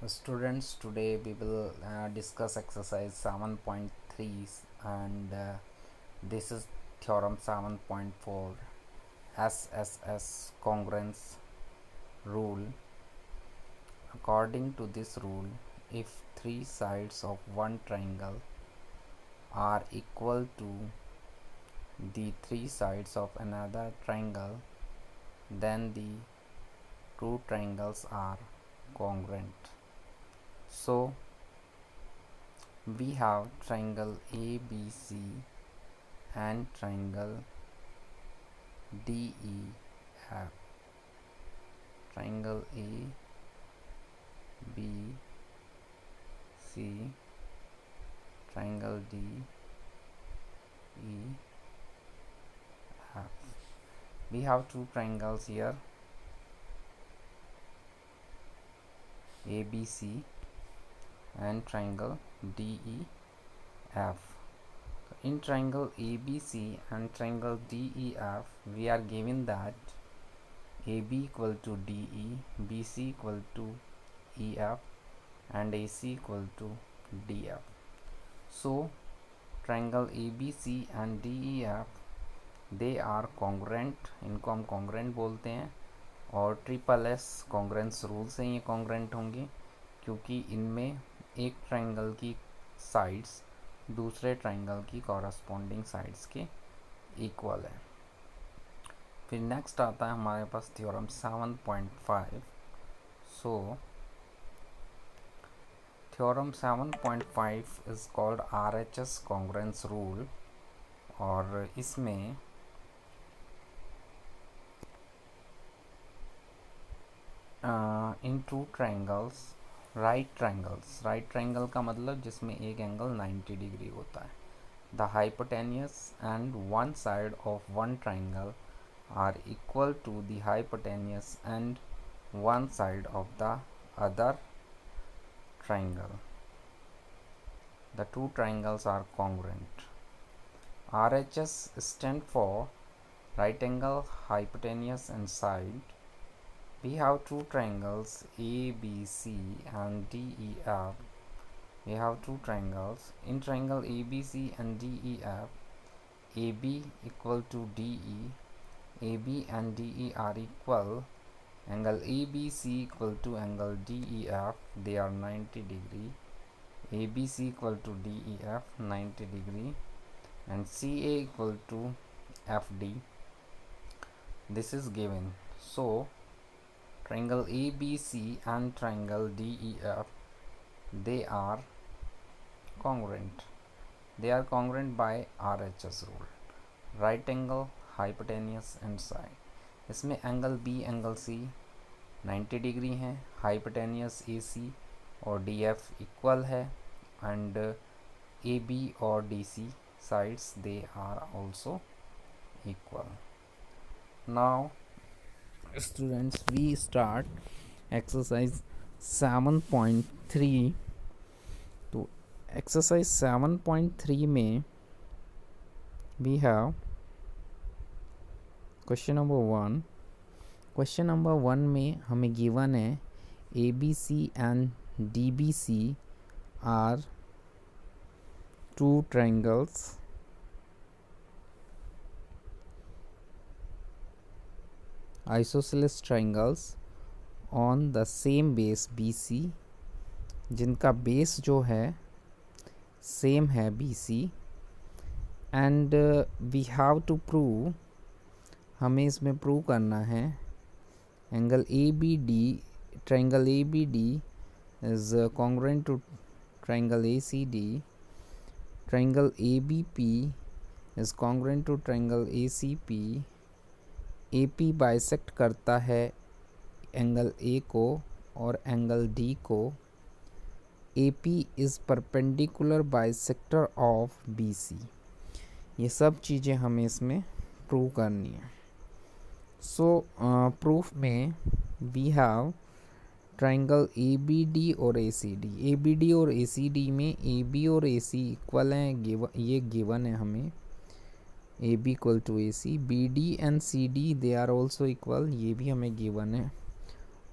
Students, today we will discuss exercise 7.3 and this is theorem 7.4 SSS congruence rule. According to this rule, if three sides of one triangle are equal to the three sides of another triangle, then the two triangles are congruent. So we have triangle ABC and triangle DEF. Triangle A, B, C, triangle D, E, F. We have two triangles here, ABC and triangle DEF. In triangle ABC and triangle DEF, we are given that AB equal to DE, BC equal to EF and AC equal to DF. So triangle ABC and DEF, they are congruent, इनको हम congruent बोलते हैं और triple S congruence rule से ये congruent होंगे क्योंकि इनमें एक ट्राइंगल की साइड्स दूसरे ट्राइंगल की कॉरस्पॉन्डिंग साइड्स के इक्वल है। फिर नेक्स्ट आता है हमारे पास theorem 7.5। So theorem 7.5 is called RHS congruence rule और इसमें in two triangles right triangle का मतलब जिसमें एक एंगल 90 डिग्री होता है, the hypotenuse and one side of one triangle are equal to the hypotenuse and one side of the other triangle. The two triangles are congruent. RHS stand for right angle, hypotenuse and side. We have two triangles ABC and DEF. We have two triangles. In triangle ABC and DEF, AB equal to DE, AB and DE are equal. Angle ABC equal to angle DEF, they are 90 degree. ABC equal to DEF 90 degree and CA equal to FD. This is given. So triangle ABC and triangle DEF, they are congruent. They are congruent by RHS rule. Right angle, hypotenuse and side. इसमें angle B angle C 90 degree है, hypotenuse A C और D F equal है and A B और D C sides they are also equal. Now students we start exercise 7.3। तो exercise 7.3 में we have question number one में हमें given है A B C and D B C are two triangles isosceles triangles on the same base B C, जिनका base जो है same है B C and we have to prove, हमें इसमें prove करना है angle A B D, triangle A B D is congruent to triangle A C D, triangle A B P is congruent to triangle A C P, A P bisect करता है angle A को और angle D को, A P is perpendicular bisector of B C. ये सब चीज़ें हमें इसमें प्रूव करनी है। सो प्रूफ में we have triangle A B D और A C D. A B D और ए सी डी में ए बी और ए सी इक्वल हैं, ये गिवन है हमें, A B equal to A C. B D and C D they are also equal, ये भी हमें गिवन है।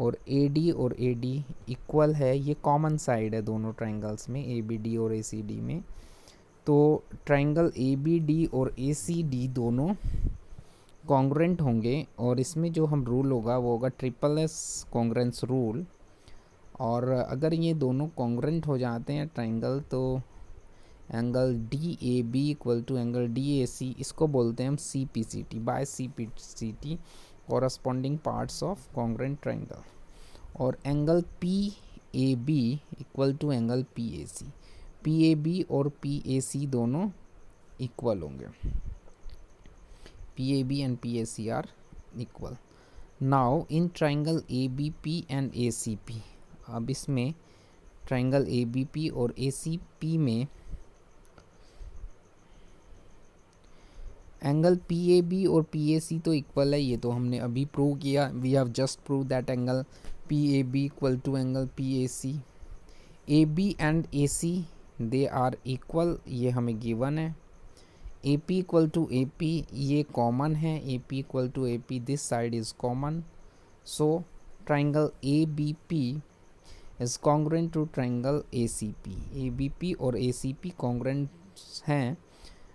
और ए डी और ए डी इक्वल है, ये कॉमन साइड है दोनों ट्राइंगल्स में, ए बी डी और ए सी डी में। तो ट्राइंगल ए बी डी और ए सी डी दोनों कॉन्ग्रेंट होंगे, और इसमें जो हम रूल होगा वो होगा ट्रिपल एस कॉन्ग्रेंस रूल। और अगर ये दोनों कॉन्ग्रेंट हो जाते हैं ट्राइंगल, तो angle D A B equal to angle D A C, इसको बोलते हैं हम C P C T, by C P C T corresponding parts of congruent triangle. और angle P A B equal to angle P A C, P A B और P A C दोनों equal होंगे, P A B and P A C are equal. Now in triangle A B P and A C P, अब इसमें triangle A B P और A C P में angle P A B और P A C तो equal है, ये तो हमने अभी प्रूव किया, we have just prove that angle P A B equal to angle P A C. A B and A C they are equal, ये हमें गिवन है। A P equal to A P ये common है, A P equal to A P this side is common. So triangle A B P is congruent to triangle A C P, A B P और A C P congruent हैं,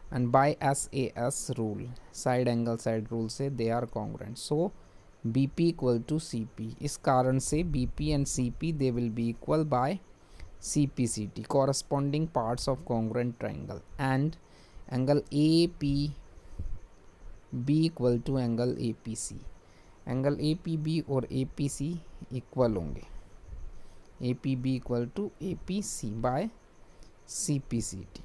and by SAS rule, side angle side rule से they are congruent, so BP equal to CP, इस कारण से BP and CP they will be equal by CPCT, corresponding parts of congruent triangle, and angle APB equal to angle APC, angle APB और APC equal होंगे, APB equal to APC by CPCT।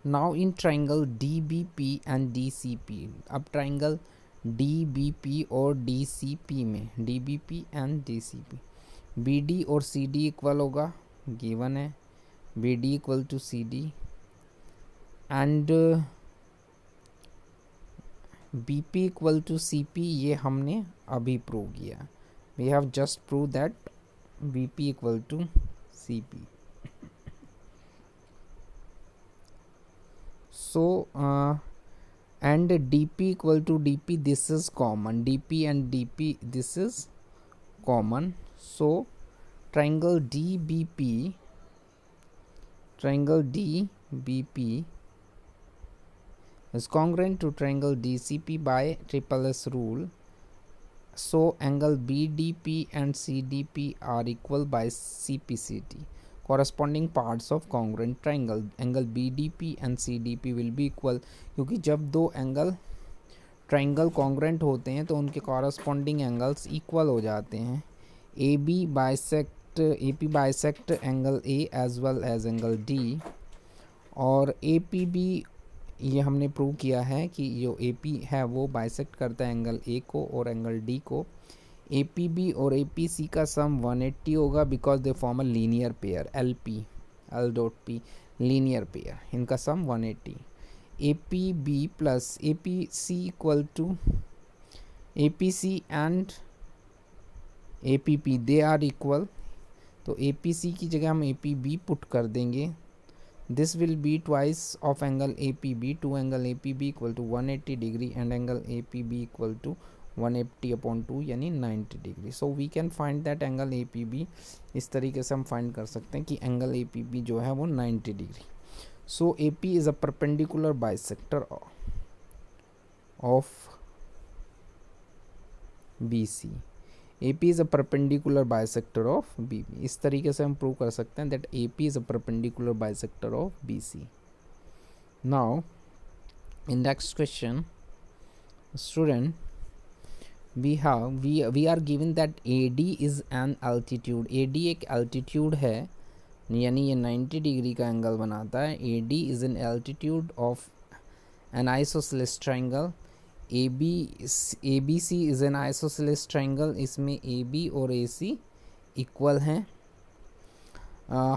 Now in triangle D B P and D C P, अब triangle D B P और D C P में, D B P and D C P, B D और C D equal होगा, given है B D equal to C D, and B P equal to C P, ये हमने अभी prove किया, we have just prove that B P equal to C P. So and dp equal to dp, this is common, dp and dp this is common, so triangle dbp is congruent to triangle dcp by triple S rule, so angle bdp and cdp are equal by cpct, corresponding parts of congruent triangle, angle BDP and CDP will be equal, क्योंकि जब दो angle triangle congruent होते हैं तो उनके corresponding angles equal हो जाते हैं। A B bisect angle A as well as angle D, और ए पी बी ये हमने प्रूव किया है कि जो ए पी है वो बाइसेक्ट करता है एंगल ए को और एंगल डी को। ए पी बी और ए पी सी का सम 180 होगा, because they form a linear pair, L P L dot P linear pair, इनका sum 180। A P B plus A P C equal to A P C and A P P they are equal, तो A P सी की जगह हम ए P B put कर देंगे, this will be twice of angle A P B, two angle A P B equal to 180 degree and angle A P B equal to 180/2 यानी 90 degree. So we can find that angle A P B, इस तरीके से हम find कर सकते हैं कि angle A P B जो है वो 90 degree. So A P is a perpendicular bisector of B C, A P is a perpendicular bisector of B B, इस तरीके से हम प्रूव कर सकते हैं that A P is a perpendicular bisector of B C. Now in next question student, we are given that AD is an altitude, AD एक altitude है, यानी ये 90 डिग्री का एंगल बनाता है। AD is an altitude of an isosceles triangle, ABC is an isosceles triangle, इसमें AB और AC equal हैं।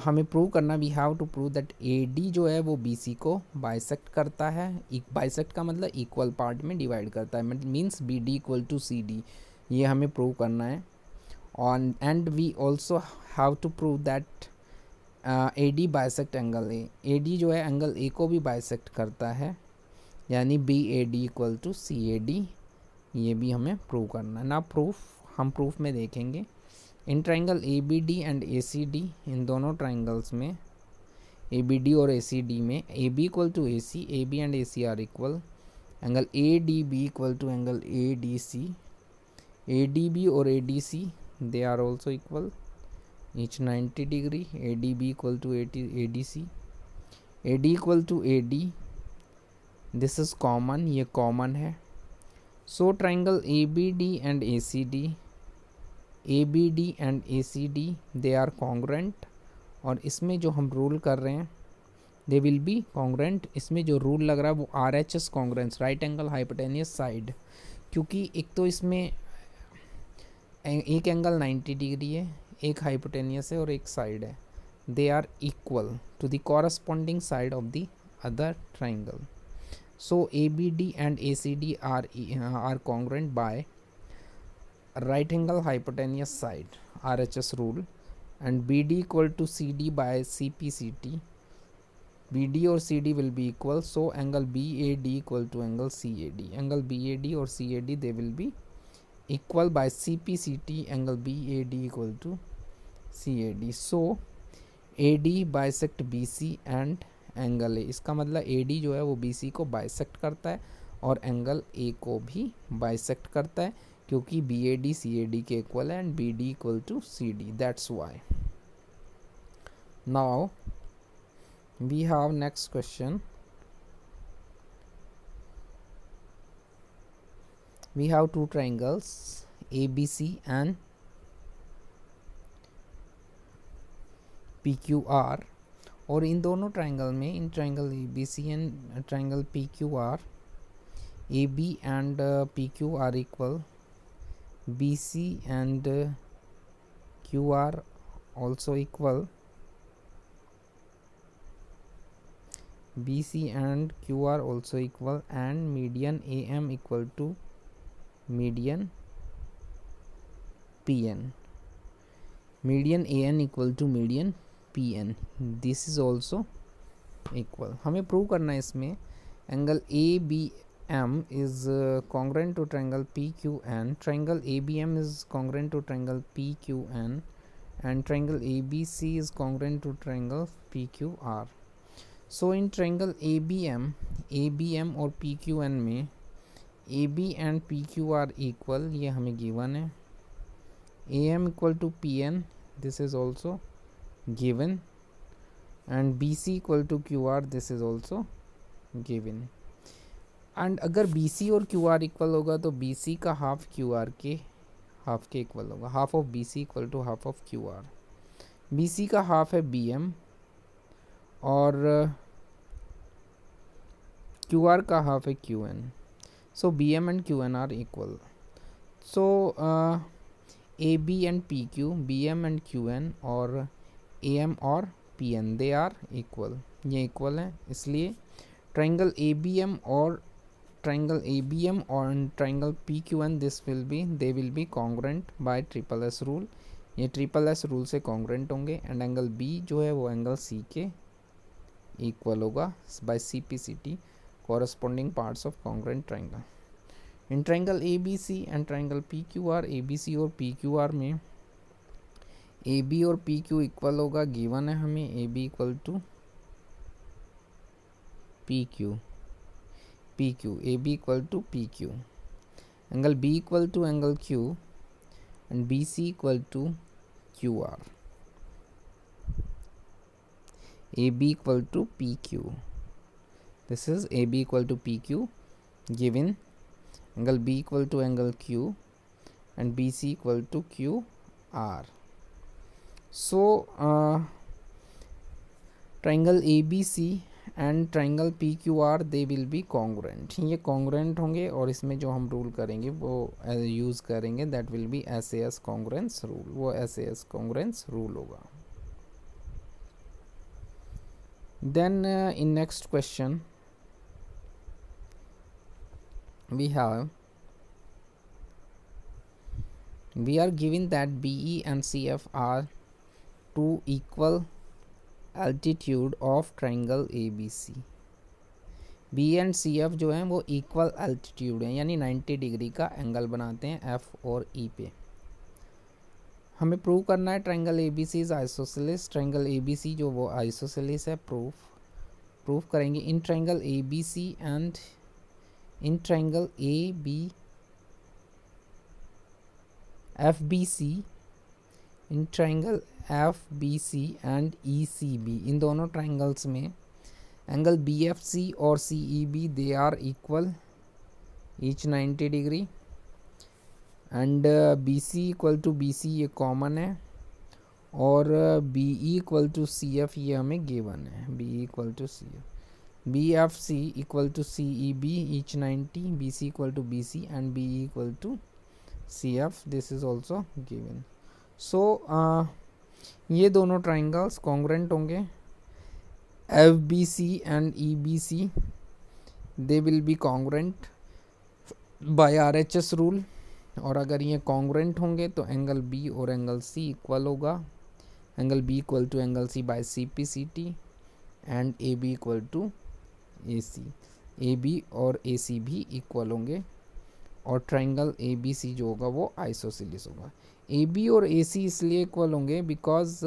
हमें प्रूव करना, we have to prove that AD जो है वो BC को बाइसेक्ट करता है, बाइसेक्ट का मतलब इक्वल पार्ट में डिवाइड करता है, means BD equal to CD, ये हमें प्रूव करना है। On and we also have to prove that AD bisect angle A, AD जो है एंगल A को भी बाइसेक्ट करता है, यानी BAD इक्वल टू CAD, ये भी हमें प्रूव करना है ना। प्रूफ हम प्रूफ में देखेंगे। In triangle A B D and A C D, इन दोनों ट्राइंगल्स में ए बी डी और ए सी डी में A B equal to A C, A B and A C are equal, angle A D B equal to angle A D C, A D B और A D C they are also equal, each 90 degree, A D B equal to A D C, A D equal to A D, this is common, ये common है। So triangle A B D and A C D, A B D and A C D they are congruent, और इसमें जो हम rule कर रहे हैं दे will be congruent. इसमें जो रूल लग रहा है वो are H S congruence, right angle hypotenuse side, क्योंकि एक तो इसमें एक एंगल 90 डिग्री है, एक हाइपोटेनियस है और एक साइड है, they are equal to the corresponding side of the other triangle. So A B D and A C D are congruent by right angle hypotenuse side, RHS rule, and BD equal to CD by CPCT, BD और CD will be equal, so angle BAD equal to angle CAD, angle BAD और CAD they will be equal by CPCT, angle BAD equal to CAD, so AD bisect BC and angle A, इसका मतलब AD जो है वो BC को bisect करता है और एंगल A को भी बाइसेक्ट करता है, क्योंकि B A D C A D के इक्वल है and B D equal to C D, that's why. Now we have next question, we have two triangles A B C and P Q R, और इन दोनों triangle में, in triangle A B C and triangle P Q R, A B and P Q R equal, BC and QR also equal, BC and QR also equal, and median AM equal to median PN, median AN equal to median PN, this is also equal। हमें prove करना है इसमें angle ABM is congruent to triangle PQN, triangle ABM is congruent to triangle PQN, and triangle ABC is congruent to triangle PQR। So in triangle ABM और PQN में AB and PQR equal, ये हमें given है, AM equal to PN, this is also given, and BC equal to QR, this is also given। And अगर B C और Q R equal होगा तो B C का half Q R के half के इक्वल होगा, half of B C equal to half of Q R. B C का half है बी एम और क्यू आर का हाफ है Q N, so B M and Q N are equal. So A B and P Q, B M and Q N और ए M और P N they are equal, ये equal है, इसलिए triangle A B M और triangle ABM और triangle PQN this will be, they will be congruent by triple S rule, ये triple S rule से congruent होंगे, एंड एंगल B जो है वो एंगल C के इक्वल होगा by CPCT, corresponding parts of congruent triangle। इन triangle ABC and triangle PQR, ABC और PQR में AB और PQ इक्वल होगा, गिवन है हमें AB equal to PQ, PQ, AB equal to PQ, angle B equal to angle Q, and BC equal to QR, AB equal to PQ, this is AB equal to PQ given, angle B equal to angle Q, and BC equal to QR। So triangle ABC and triangle P Q R they will be congruent, ये congruent होंगे, और इसमें जो हम rule करेंगे वो use करेंगे, that will be S A S congruence rule, वो S A S congruence rule होगा। Then in next question we are given that BE and CF are two equal altitude of triangle ABC। B and C F जो हैं वो equal altitude हैं, यानी 90 degree का angle बनाते हैं F और ई पे। हमें प्रूव करना है triangle A B C is isosceles. Triangle A B C जो वो आइसोसेलेस है, प्रूफ करेंगे in triangle A B C and in triangle A B F B C, in triangle F B C and E C B, इन दोनों triangles में angle B F C और C E B they are equal, each 90 degree, and B C equal to B C ये common है, और B E equal to C F ये हमें given है, B E equal to C F, B F C equal to C E B each 90, B C equal to B C and B E equal to C F, this is also given. So ये दोनों triangles congruent होंगे, F B C and E B C they will be congruent by R H S rule, और अगर ये congruent होंगे तो angle B और angle C equal होगा, angle B equal to angle C by C P C T and A B equal to A C, A B और A सी भी equal होंगे, और ट्राइंगल ए बी सी जो होगा वो isosceles होगा। ए बी और ए सी इसलिए इक्वल होंगे because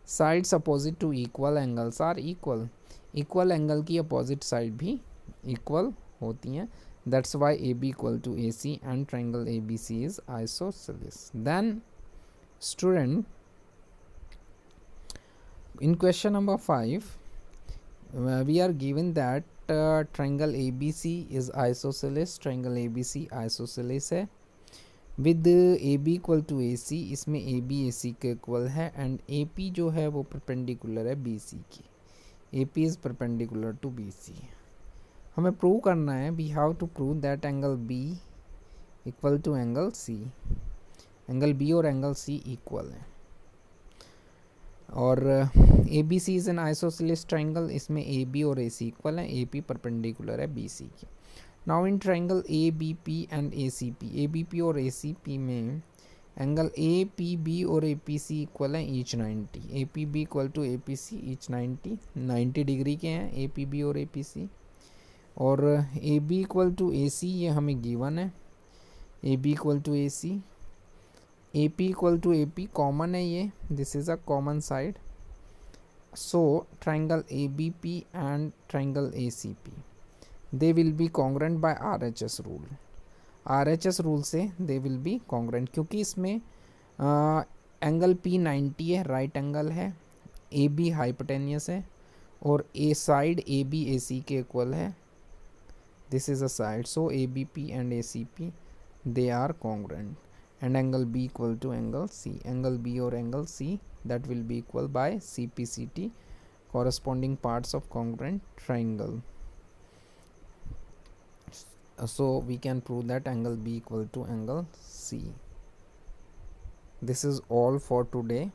sides opposite to equal angles are equal, equal angle की अपोजिट साइड भी इक्वल होती हैं, that's why AB equal to AC and triangle ABC is isosceles. Then student, in question number 5 we are given that triangle ABC is isosceles, triangle ABC isosceles है with AB equal to AC, इसमें AB AC के equal है, and AP जो है वो perpendicular है BC की, AP is perpendicular to BC। हमें प्रूव करना है, we have to prove that angle B equal to angle C, angle B और एंगल सी इक्वल है, और A B C is an isosceles triangle, इसमें A B और A C equal है, A P perpendicular है B C की। Now in triangle A B P and A C P, A B P और A C P में angle A P B और A P C equal है each 90, A P B equal to A P C each 90 degree के हैं ए P B और A P C, और A B equal to A C ये हमें given है, A B equal to A C, A P equal to A P common है ये, this is a common side, so triangle A B P and triangle A C P they will be congruent by R H S rule, R H S rule से they will be congruent, क्योंकि इसमें angle P 90 है, right angle है, A B hypotenuse है, और ए side A B ए सी के equal है, this is a side, so ABP and ACP they are congruent, and angle B equal to angle C, angle B or angle C that will be equal by CPCT, corresponding parts of congruent triangle, so we can prove that angle B equal to angle C. This is all for today.